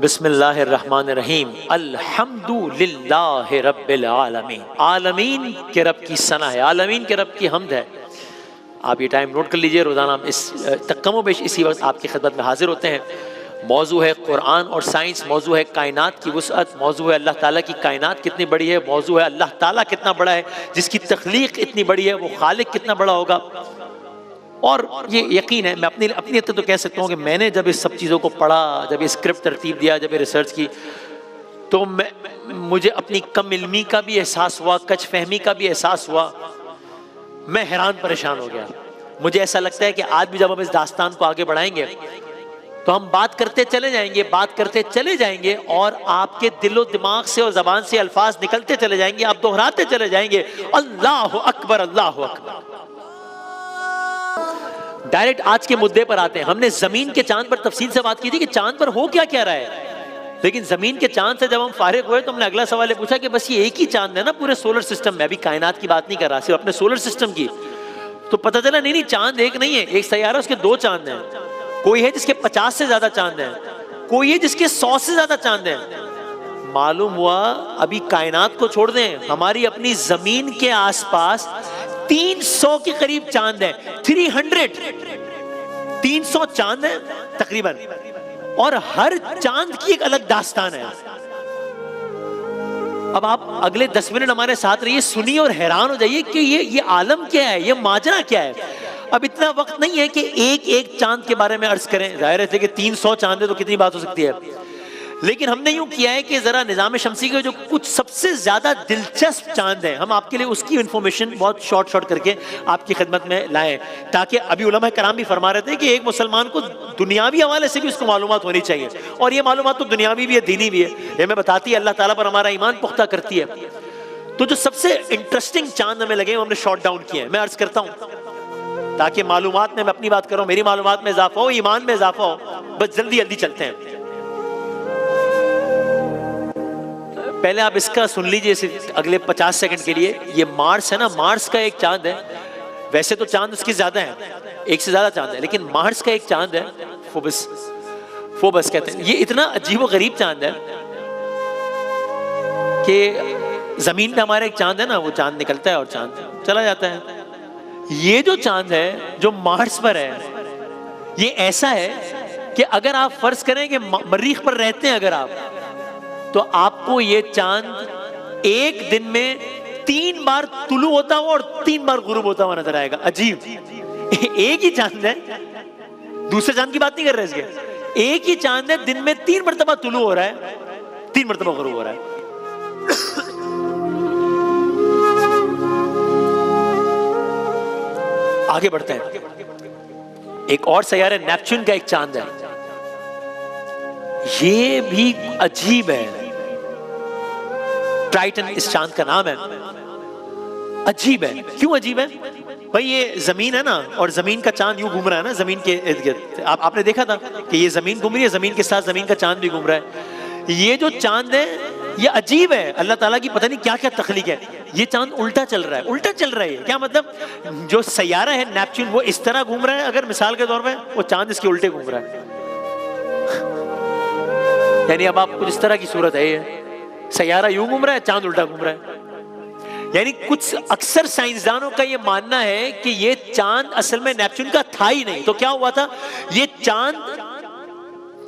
बिस्मिल्लाहिर्रहमानिर्रहीम। अल्हम्दुलिल्लाहि रब्बिल आलमीन। आलमीन के रब की सना है, आलमीन के रब की हम्द है। आप ये टाइम नोट कर लीजिए, रोज़ाना हम इस कमो बेश इसी वक्त आपकी खिदमत में हाजिर होते हैं। मौजू है कुरान और साइंस, मौजू है कायनात की वुसअत, मौजू है अल्लाह ताला की कायनात कितनी बड़ी है, मौजू है अल्लाह ताला कितना बड़ा है, जिसकी तख्लीक इतनी बड़ी है, वो खालिक कितना बड़ा होगा। और ये यकीन है, मैं अपनी हद तो कह सकता हूँ कि मैंने जब इस सब चीज़ों को पढ़ा, जब ये स्क्रिप्ट तरतीब दिया, जब ये रिसर्च की, तो मुझे अपनी कम इल्मी का भी एहसास हुआ, कच फहमी का भी एहसास हुआ। मैं हैरान परेशान हो गया। मुझे ऐसा लगता है कि आज भी जब हम इस दास्तान को आगे बढ़ाएंगे तो हम बात करते चले जाएंगे, बात करते चले जाएंगे, और आपके दिलो दिमाग से और जबान से अल्फाज निकलते चले जाएंगे, आप दोहराते चले जाएंगे, अल्लाह अकबर अल्लाह अकबर। डायरेक्ट आज के मुद्दे पर आते हैं। हमने जमीन के चांद पर तफसील से बात की थी कि चांद पर हो क्या क्या रहा है, लेकिन जमीन के चांद से जब हम फारिग हुए तो हमने अगला सवाल पूछा कि बस ये एक ही चांद है ना पूरे सोलर सिस्टम में। अभी कायनात की बात नहीं कर रहा, सिर्फ अपने सोलर सिस्टम की। तो पता चला नहीं, चांद एक नहीं है, एक सैयारा, उसके दो चांद हैं। कोई है जिसके 50 से ज्यादा चांद हैं, कोई है जिसके 100 से ज्यादा चांद हैं। मालूम हुआ अभी कायनात को छोड़ दें, हमारी अपनी जमीन के आसपास 300 के करीब चांद है। 300 चांद है तकरीबन, और हर चांद की एक अलग दास्तान है। अब आप अगले 10 मिनट हमारे साथ रहिए, सुनिए और हैरान हो जाइए कि ये आलम क्या है, ये माजरा क्या है। अब इतना वक्त नहीं है कि एक एक चांद के बारे में अर्ज करें, जाहिर है कि 300 चांद है तो कितनी बात हो सकती है। लेकिन हमने यूं किया है कि जरा निजाम शमसी के जो कुछ सबसे ज्यादा दिलचस्प चांद हैं, हम आपके लिए उसकी इंफॉर्मेशन बहुत शॉर्ट करके आपकी खिदमत में लाएं, ताकि अभी उलमा कराम भी फरमा रहे थे कि एक मुसलमान को दुनियावी हवाले से भी उसको मालूमात होनी चाहिए, और ये मालूमात तो दुनियावी भी है, दीनी भी है। ये हमें बताती है अल्लाह ताला पर हमारा ईमान पुख्ता करती है। तो जो सबसे इंटरेस्टिंग चांद हमें लगे हमने शॉर्ट डाउन किए हैं। मैं अर्ज करता हूँ ताकि मालूमात में मैं अपनी बात करूं, मेरी मालूमात में इजाफा हो, ईमान में इजाफा हो। बस जल्दी जल्दी चलते हैं। पहले आप इसका सुन लीजिए अगले 50 सेकंड के लिए। ये मार्स है ना, मार्स का एक चांद है। वैसे तो चांद उसके ज्यादा है, एक से ज्यादा चांद है, लेकिन मार्स का एक चांद है, फोबस कहते हैं। ये इतना अजीब व गरीब चांद है कि जमीन पे हमारा एक चांद है ना, वो चांद निकलता है और चांद चला जाता है। ये जो चांद है जो मार्स पर है, ये ऐसा है कि अगर आप फर्ज करें कि मरीख पर रहते हैं अगर आप, तो आपको ये चांद एक दिन में 3 बार तुलू होता हुआ और 3 बार गुरूब होता हुआ नजर आएगा। अजीब, एक ही चांद है, दूसरे चांद की बात नहीं कर रहे इसके। एक ही चांद है, दिन में 3 मरतबा तुलू हो रहा है, 3 मरतबा गुरूब हो रहा है। आगे बढ़ते हैं। एक और सैयारा नेपच्यून का एक चांद है, ये भी अजीब है। ट्राइटन इस चांद का नाम है। अजीब है। क्यों अजीब है भाई? ये जमीन है ना, और जमीन का चांद यूं घूम रहा है ना जमीन के इर्द गिर्द। आपने देखा था कि ये जमीन घूम रही है, जमीन के साथ जमीन का चांद भी घूम रहा है। ये जो चांद है ये अजीब है, अल्लाह ताला की पता नहीं क्या क्या तख्लीक है। ये चांद उल्टा चल रहा है, उल्टा चल रहा है। क्या मतलब? जो सैयारा है नेपच्यून वो इस तरह घूम रहा है, अगर मिसाल के तौर पे वो चांद इसके उल्टे घूम रहा है। यानी अब आप कुछ इस तरह की सूरत है, ये सैयारा यूं घूम रहा है, चांद उल्टा घूम रहा है। यानी कुछ अक्सर साइंसदानों का ये मानना है कि ये चांद असल में नेपच्यून का था ही नहीं। तो क्या हुआ था? ये चांद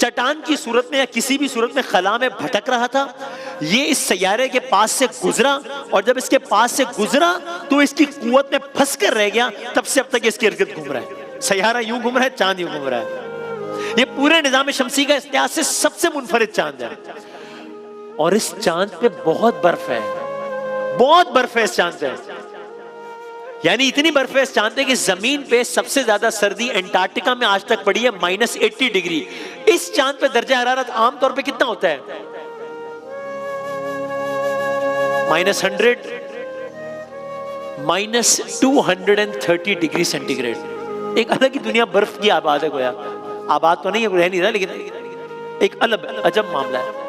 चट्टान की सूरत में या किसी भी सूरत में खला में भटक रहा था। ये इस सैयारे के पास से गुजरा, और जब इसके पास से गुजरा तो इसकी कुव्वत में फंस कर रह गया। तब से अब तक इसके इर्द गिर्द घूम रहा है। सैयारा यूं घूम रहा है, चांद यूं घूम रहा है। ये पूरे निजाम शमसी का इतिहास से सबसे मुनफरिद चांद है। और इस चांद पे बहुत बर्फ है, बहुत बर्फ है इस चांद पे। यानी इतनी बर्फ है इस चांद पे कि जमीन पे सबसे ज्यादा सर्दी एंटार्क्टिका में आज तक पड़ी है, -80 डिग्री। इस चांद पे दर्जा हरारत आमतौर पे कितना होता है? -100, -230 डिग्री सेंटीग्रेड। एक अलग ही दुनिया बर्फ की आबाद है। गोया आबाद तो नहीं है, रह नहीं रहा, लेकिन एक अलग अजब मामला है।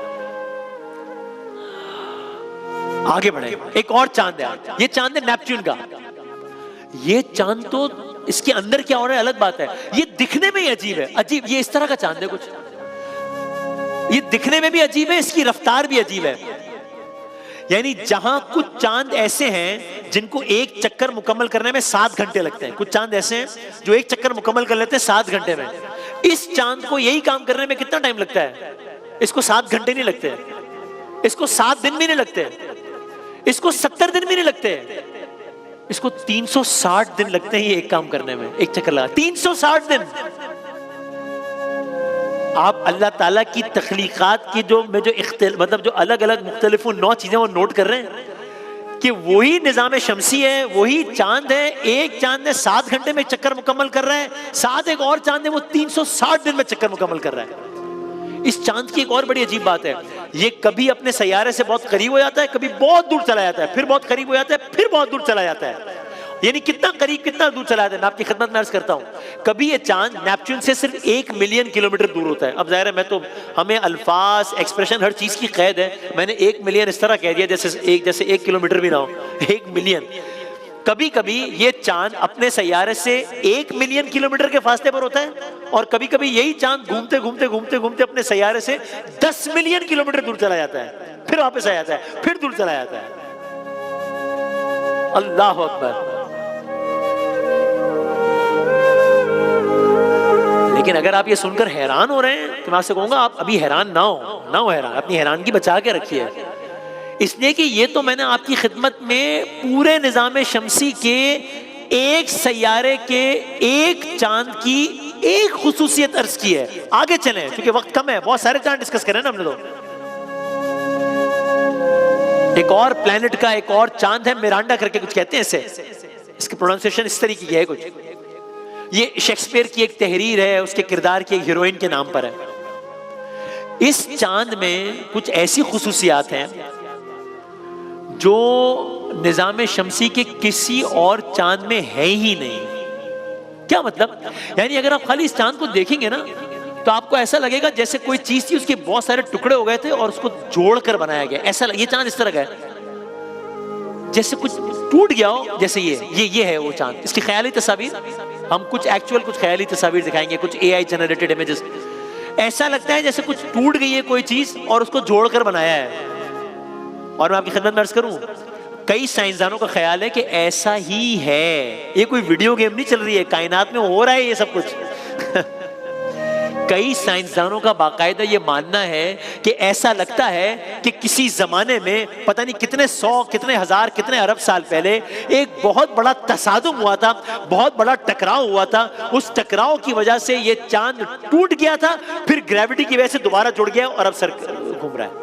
आगे बढ़े। एक और चांद है, ये चांद है नेपच्यून का। ये चांद तो इसके अंदर क्या हो रहा है अलग बात है, ये दिखने में ही अजीब है। अजीब, ये इस तरह का चांद है कुछ। ये दिखने में भी अजीब है, इसकी रफ्तार भी अजीब है। यानी जहां कुछ चांद ऐसे हैं जिनको एक चक्कर मुकम्मल करने में 7 घंटे लगते हैं, कुछ चांद ऐसे हैं जो एक चक्कर मुकम्मल कर लेते हैं 7 घंटे में, इस चांद को यही काम करने में कितना टाइम लगता है? इसको 7 घंटे नहीं लगते, इसको 7 दिन भी नहीं लगते, इसको 70 दिन भी नहीं लगते, इसको 360 दिन लगते हैं ये एक काम करने में, एक चक्कर लगा 360 दिन। आप अल्लाह ताला की तख्लीकात की जो मतलब जो अलग अलग मुख्तलिफ 9 चीजें वो नोट कर रहे हैं कि वही निज़ाम शमसी है, वही चांद है, एक चांद है 7 घंटे में चक्कर मुकम्मल कर रहा है, साथ एक और चांद है वो 360 दिन में चक्कर मुकम्मल कर रहा है। इस चांद की एक और बड़ी अजीब बात है, ये कभी अपने सैयारे से बहुत करीब हो जाता है, कभी बहुत दूर चला जाता है, फिर बहुत करीब हो जाता है, फिर बहुत दूर चला जाता है। यानी कितना करीब कितना दूर चला जाता है। मैं आपकी खिदमत में अर्ज करता हूं, कभी ये चांद नेपच्यून से सिर्फ 1 मिलियन किलोमीटर दूर होता है। अब जाहिर है मैं तो, हमें अल्फाज एक्सप्रेशन हर चीज की कैद है, मैंने 1 मिलियन इस तरह कह दिया जैसे 1 किलोमीटर भी ना हो, 1 मिलियन। कभी कभी ये चांद अपने सैयारे से 1 मिलियन किलोमीटर के फासले पर होता है, और कभी कभी यही चांद घूमते घूमते घूमते घूमते अपने सैयारे से 10 मिलियन किलोमीटर दूर चला जाता है, फिर वापस आ जाता है, फिर दूर चला जाता है। अल्लाह अकबर। लेकिन अगर आप ये सुनकर हैरान हो रहे हैं तो मैं आपसे कहूंगा आप अभी हैरान ना हो हैरान, अपनी हैरानगी बचा के रखिए, इसलिए कि ये तो मैंने आपकी खिदमत में पूरे निज़ाम शमसी के एक सैयारे के एक चांद की एक खुसूसियत अर्ज की है। आगे चलें क्योंकि वक्त कम है, बहुत सारे चांद डिस्कस करें ना हमने तो। एक और प्लेनेट का एक और चांद है, मिरांडा करके कुछ कहते हैं इसे, इसकी प्रोनाउंसिएशन इस तरीके की है कुछ, ये शेक्सपियर की एक तहरीर है, उसके किरदार की एक हीरोइन के नाम पर है। इस चांद में कुछ ऐसी खुसूसियात हैं जो निज़ाम शमसी के किसी और चांद में है ही नहीं। क्या मतलब? यानी अगर आप खाली इस चांद को देखेंगे ना तो आपको ऐसा लगेगा जैसे कोई चीज थी, उसके बहुत सारे टुकड़े हो गए थे और उसको जोड़कर बनाया गया। ऐसा ये चांद इस तरह का है जैसे कुछ टूट गया हो, जैसे ये है वो चांद। इसकी ख्याली तस्वीर, हम कुछ एक्चुअल कुछ ख्याली तस्वीर दिखाएंगे, कुछ AI जनरेटेड इमेजेस। ऐसा लगता है जैसे कुछ टूट गई है कोई चीज और उसको जोड़कर बनाया है। और मैं आपकी खिदमत में अर्ज करूं, कई साइंसदानों का ख्याल है कि ऐसा ही है, ये कोई वीडियो गेम नहीं चल रही है, कायनात में हो रहा है ये सब कुछ। कई साइंसदानों का बाकायदा ये मानना है कि ऐसा लगता है कि किसी जमाने में पता नहीं कितने 100 कितने हजार कितने अरब साल पहले एक बहुत बड़ा तसादुम हुआ था, बहुत बड़ा टकराव हुआ था। उस टकराव की वजह से ये चांद टूट गया था, फिर ग्रेविटी की वजह से दोबारा जुड़ गया और अब सर घूम रहा है।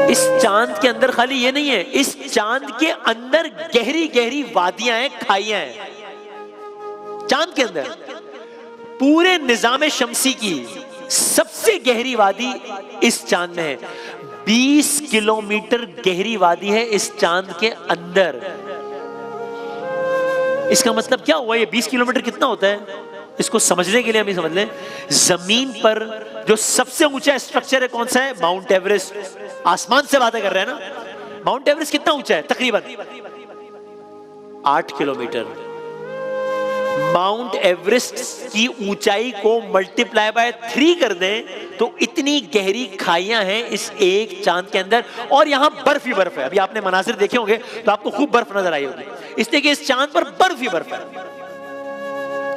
इस चांद के अंदर खाली ये नहीं है, इस चांद के अंदर गहरी गहरी वादियां हैं, खाइयां हैं। चांद के अंदर पूरे निजाम शमसी की सबसे गहरी वादी इस चांद में है। 20 किलोमीटर गहरी वादी है इस चांद के अंदर। इसका मतलब क्या हुआ? ये 20 किलोमीटर कितना होता है? इसको समझने के लिए हम समझ लें, जमीन पर जो सबसे ऊंचा स्ट्रक्चर है कौन सा है? Mount Everest. आसमान से बातें कर रहे हैं ना। माउंट एवरेस्ट कितना ऊंचा है? तकरीबन 8 किलोमीटर। माउंट एवरेस्ट की ऊंचाई को मल्टीप्लाई बाय 3 कर दें तो इतनी गहरी खाइयां हैं इस एक चांद के अंदर, और यहां बर्फ ही बर्फ है। अभी आपने मनाजिर देखे होंगे तो आपको खूब बर्फ नजर आई होगी, इसलिए कि इस चांद पर बर्फ ही बर्फ है,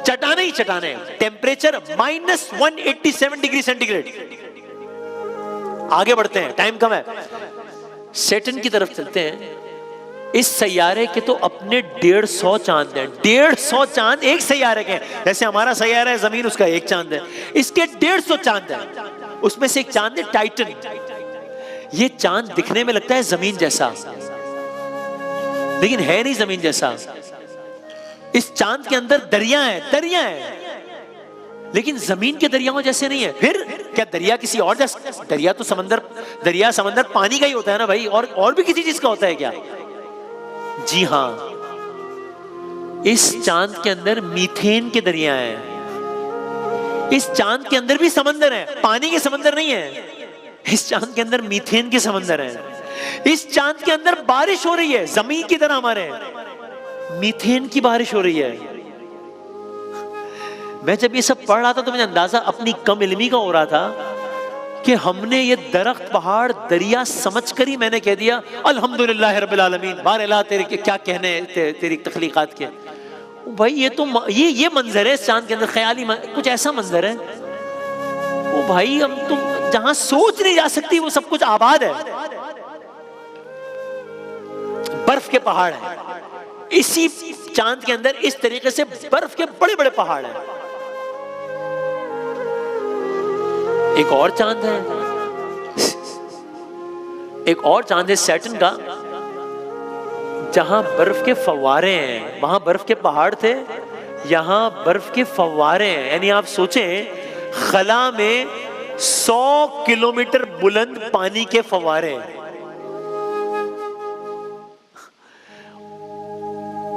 चटाने ही चटाने। Temperature -187 degree centigrade. आगे बढ़ते हैं, टाइम कम है, सैटर्न की तरफ चलते हैं। इस सैयारे के तो अपने 150 चांद हैं। 150 चांद एक सैयारे के, जैसे हमारा सैयारा है जमीन, उसका एक चांद है, इसके 150 चांद हैं। उसमें से एक चांद है टाइटन। ये चांद दिखने में लगता है जमीन जैसा, लेकिन है नहीं जमीन जैसा। इस चांद के अंदर दरिया है, लेकिन जमीन के दरियाओं जैसे नहीं है। फिर क्या दरिया किसी और जैसा? दरिया तो समंदर पानी का ही होता है ना भाई, और भी किसी चीज का होता है क्या? जी हां, इस चांद के अंदर मीथेन के दरिया हैं। इस चांद के अंदर भी समंदर है, पानी के समंदर नहीं है। इस चांद के अंदर मीथेन के समंदर है। इस चांद के अंदर बारिश हो रही है, जमीन की तरह हमारे मीथेन की बारिश हो रही है। मैं जब ये सब पढ़ रहा था तो मुझे अंदाजा अपनी कम इल्मी का हो रहा था कि हमने ये दरख्त, पहाड़, दरिया समझ कर ही मैंने कह दिया अल्हम्दुलिल्लाह रब्बिल आलमीन। बार अल्लाह तेरे क्या कहने तेरी तख्लीकात के। भाई ये तो ये मंजर है चांद के अंदर, ख्याली कुछ ऐसा मंजर है। वो भाई हम तुम जहां सोच नहीं जा सकती वो सब कुछ आबाद है। बर्फ के पहाड़ है इसी चांद के अंदर, इस तरीके से बर्फ के बड़े बड़े पहाड़ हैं। एक और चांद है, एक और चांद है सैटर्न का, जहां बर्फ के फव्वारे हैं। वहां बर्फ के पहाड़ थे, यहां बर्फ के फव्वारे हैं। यानी आप सोचें खला में 100 किलोमीटर बुलंद पानी के फव्वारे हैं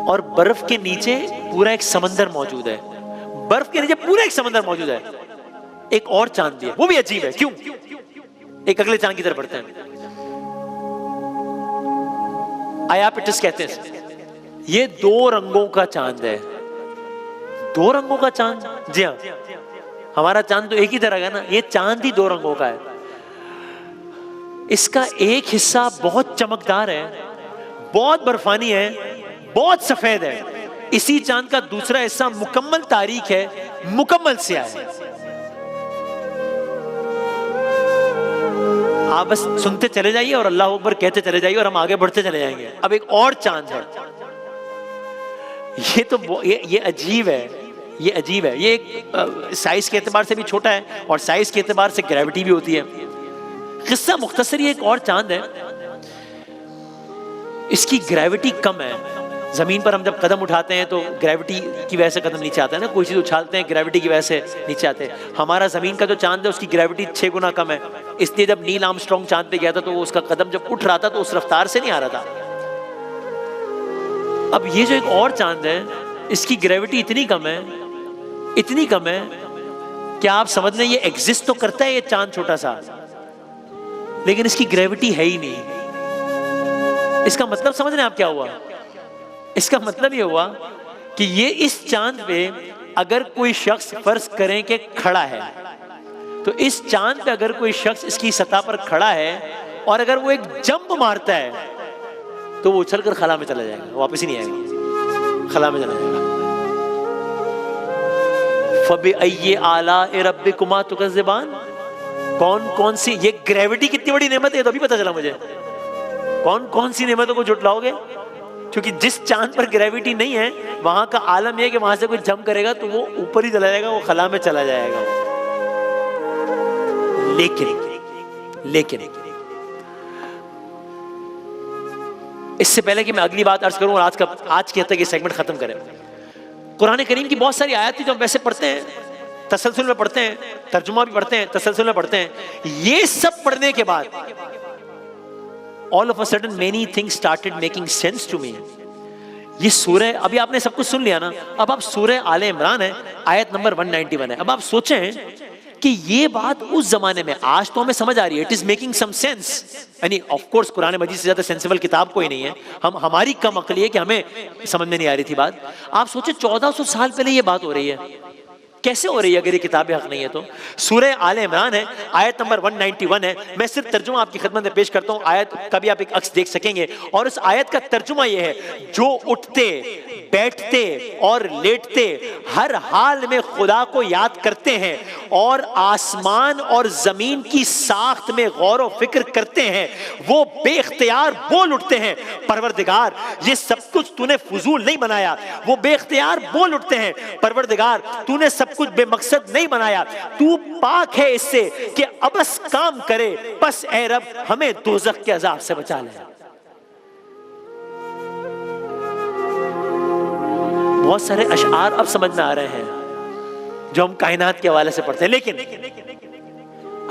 और बर्फ के नीचे पूरा एक समंदर मौजूद है। बर्फ के नीचे पूरा एक समंदर मौजूद है। एक और चांद भी है, वो भी अजीब है। क्यों? एक अगले चांद की तरफ बढ़ते हैं। आयापिटस कहते हैं ये 2 रंगों का चांद है। 2 रंगों का चांद? जी हाँ, हमारा चांद तो एक ही तरह का ना, ये चांद ही 2 रंगों का है। इसका एक हिस्सा बहुत चमकदार है, बहुत बर्फानी है, बहुत सफेद है। इसी चांद का दूसरा हिस्सा मुकम्मल तारीख है, मुकम्मल स्याह है। आप बस सुनते चले जाइए और अल्लाह अकबर कहते चले जाइए और हम आगे बढ़ते चले जाएंगे। अब एक और चांद है, ये तो ये अजीब है, ये अजीब है। ये एक साइज के एतबार से भी छोटा है और साइज के एतबार से ग्रेविटी भी होती है। किस्सा मुख्तसर, ये एक और चांद है, इसकी ग्रेविटी कम है। जमीन पर हम जब कदम उठाते हैं तो ग्रेविटी की वजह से कदम नीचे आता है ना, कोई चीज उछालते हैं ग्रेविटी की वजह से नीचे आते हैं। हमारा जमीन का जो चांद है उसकी ग्रेविटी 6 गुना कम है। इसलिए जब नील आर्मस्ट्रांग चांद पे गया था तो उसका कदम जब उठ रहा था तो उस रफ्तार से नहीं आ रहा था। अब ये जो एक और चांद है इसकी ग्रेविटी इतनी कम है, इतनी कम है कि आप समझ लें ये एग्जिस्ट तो करता है ये चांद छोटा सा, लेकिन इसकी ग्रेविटी है ही नहीं। इसका मतलब समझ रहे हैं आप क्या हुआ? इसका मतलब ये हुआ कि ये इस चांद पे अगर कोई शख्स फर्ज करें कि खड़ा है, तो इस चांद पे अगर कोई शख्स इसकी सतह पर खड़ा है और अगर वो एक जंप मारता है तो वो उछलकर खला में चला जाएगा, वापस ही नहीं आएगा, खला में चला जाएगा। फबिअय्यि आलाइ रब्बिकुमा तुकज़्ज़िबान, कौन कौन सी, ये ग्रेविटी कितनी बड़ी नेमत है तो अभी पता चला मुझे। कौन कौन सी नेमतों को झुटलाओगे? क्योंकि जिस चांद पर ग्रेविटी नहीं है वहां का आलम यह कि वहां से कोई जंप करेगा तो वो ऊपर ही चला जाएगा, वो खला में चला जाएगा। लेकिन इससे पहले कि मैं अगली बात अर्ज करूं और आज के तक ये सेगमेंट खत्म करें, कुरान करीम की बहुत सारी आयत थी जो हम वैसे पढ़ते हैं, तसलसल में पढ़ते हैं, तर्जुमा भी पढ़ते हैं, तसलसल में पढ़ते हैं। ये सब पढ़ने के बाद all of a sudden many things started making sense to me. ये सूरह, अभी आपने सब कुछ सुन लिया ना, अब आप सूरह आले इमरान है, आयत नंबर 191 है। अब आप सोचें कि ये बात उस जमाने में, आज तो हमें समझ आ रही है, it is making some sense. यानी ऑफ कोर्स कुरान मजीद से ज्यादा सेंसिबल किताब कोई नहीं है, हमारी कम अक्ल है कि हमें समझ में नहीं आ रही थी बात। आप सोचे 1400 साल पहले ये बात हो रही है, कैसे हो रही है अगर ये किताब हक नहीं है तो? सूरह आले इमरान है, आयत नंबर 191 है। मैं सिर्फ तर्जुमा आपकी खिदमत में पेश करता हूँ, आयत का भी आप एक अक्स देख सकेंगे। और उस आयत का तर्जुमा ये है, जो उठते बैठते और लेटते हर हाल में खुदा को याद करते हैं और आसमान और जमीन की साख्त में गौर व फिक्र करते हैं, वो बेख्तियार बोल उठते हैं, परवरदिगार ये सब कुछ तूने फजूल नहीं बनाया। वो बेख्तियार बोल उठते हैं, परवरदिगार तूने सब कुछ बेमकसद नहीं बनाया, तू पाक है इससे कि अबस काम करे, बस ऐ रब हमें दोज़ख के अज़ाब से बचा ले। बहुत सारे अशआर अब समझ में आ रहे हैं जो हम कायनात के हवाले से पढ़ते हैं। लेकिन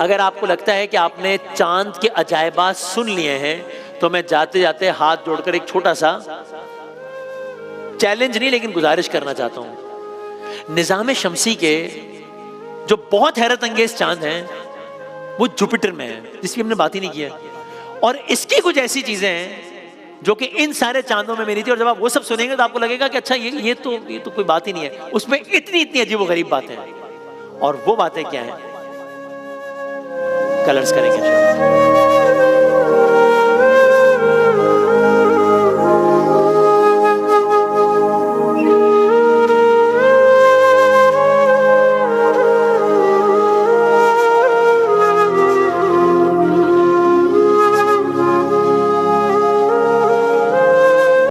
अगर आपको लगता है कि आपने चांद के अजायबात सुन लिए हैं तो मैं जाते जाते हाथ जोड़कर एक छोटा सा चैलेंज नहीं लेकिन गुजारिश करना चाहता हूं। निज़ाम शमसी के जो बहुत हैरत अंगेज चांद हैं वो जुपिटर में है, जिसकी हमने बात ही नहीं की है। और इसकी कुछ ऐसी चीजें हैं जो कि इन सारे चांदों में मिली थी। और जब आप वो सब सुनेंगे तो आपको लगेगा कि अच्छा ये तो कोई बात ही नहीं है, उसमें इतनी इतनी अजीब व गरीब बातें हैं। और वो बातें क्या हैं, कलर्स करेंगे इंशाअल्लाह।